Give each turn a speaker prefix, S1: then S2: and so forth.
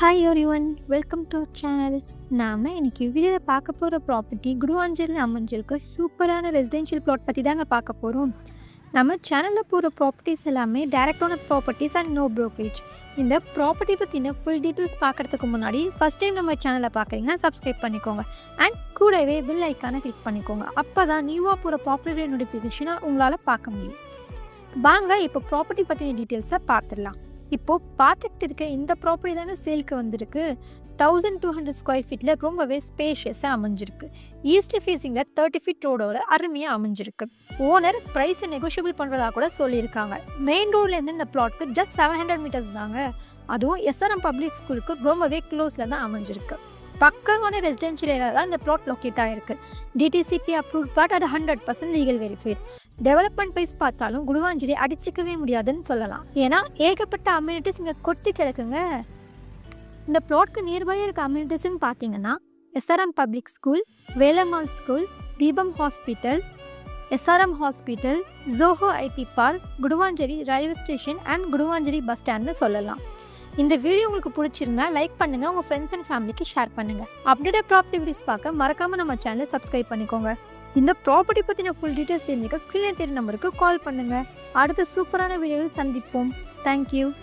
S1: Hi everyone, welcome to our channel. நாம் இன்றைக்கி வீடியோவில் பார்க்க போகிற ப்ராப்பர்ட்டி குருவாஞ்சலில் அமைஞ்சிருக்க சூப்பரான ரெசிடென்ஷியல் ப்ளாட் பற்றி தாங்க பார்க்க போகிறோம். நம்ம சேனலில் போகிற ப்ராப்பர்ட்டிஸ் எல்லாமே டைரக்டான ப்ராப்பர்ட்டிஸ் அண்ட் நோ ப்ரோக்கரேஜ். இந்த ப்ராப்பர்ட்டி பற்றின ஃபுல் டீட்டெயில்ஸ் பார்க்குறதுக்கு முன்னாடி ஃபஸ்ட் டைம் நம்ம சேனலை பார்க்குறீங்கன்னா சப்ஸ்கிரைப் பண்ணிக்கோங்க அண்ட் கூடவே பெல் ஐக்கானை கிளிக் பண்ணிக்கோங்க. அப்போ தான் நியூவாக போகிற ப்ராப்பர்ட்டி நோட்டிஃபிகேஷனை உங்களால் பார்க்க முடியும். வாங்க இப்போ ப்ராப்பர்ட்டி பற்றின டீட்டெயில்ஸை பார்த்துடலாம். இப்போது பார்த்துட்டு இருக்க இந்த ப்ராப்பர்ட்டி தானே சேலுக்கு வந்திருக்கு. 1200 ஸ்கொயர் ஃபீட்டில் ரொம்பவே ஸ்பேஷியஸாக அமைஞ்சிருக்கு. ஈஸ்ட் ஃபேஸிங்கில் 30 ஃபீட் ரோடோட அருமையாக அமைஞ்சிருக்கு. ஓனர் ப்ரைஸை நெகோஷியபிள் பண்ணுறதா கூட சொல்லியிருக்காங்க. மெயின் ரோட்லேருந்து இந்த பிளாட்க்கு ஜஸ்ட் 700 மீட்டர்ஸ் தாங்க. அதுவும் எஸ்ஆர்எம் பப்ளிக் ஸ்கூலுக்கு ரொம்பவே க்ளோஸில் தான் அமைஞ்சிருக்கு. பக்கமான ரெசிடென்ஷியல் ஏரியா தான் இந்த பிளாட் லொக்கேட் ஆகிருக்கு. டிடிசிபி அப்ரூவ்ட் பிளாட் அது 100% லீகல் வெரிஃபைட். டெவலப்மெண்ட் வைஸ் பார்த்தாலும் குருவாஞ்சலி அடிச்சிக்கவே முடியாதுன்னு சொல்லலாம். ஏன்னா ஏகப்பட்ட அம்யூனிட்டிஸ் இங்கே கொட்டி கிடக்குங்க. இந்த பிளாட்க்கு நியர்பையாக இருக்க அம்யூனிட்டிஸ்ன்னு பார்த்தீங்கன்னா SRM public school, Velammal school, Deepam hospital, SRM hospital, Zoho IT park, Guduvanchery railway station and Guduvanchery bus ஸ்டாண்ட்னு சொல்லலாம். இந்த வீடியோ உங்களுக்கு பிடிச்சிருந்தா லைக் பண்ணுங்கள், உங்கள் ஃப்ரெண்ட்ஸ் அண்ட் ஃபேமிலிக்கு ஷேர் பண்ணுங்கள். அப்டேட்டட் ப்ராப்பர்ட்டி வீடியோஸ் பார்க்க மறக்காமல் நம்ம சேனலை சப்ஸ்கிரைப் பண்ணிக்கோங்க. இந்த ப்ராப்பர்ட்டி பற்றின ஃபுல் டீட்டெயில்ஸ் தெரிஞ்சுக்க ஸ்க்ரீனில் தெரிய நம்பருக்கு கால் பண்ணுங்கள். அடுத்த சூப்பரான வீடியோவில் சந்திப்போம். தேங்க்யூ.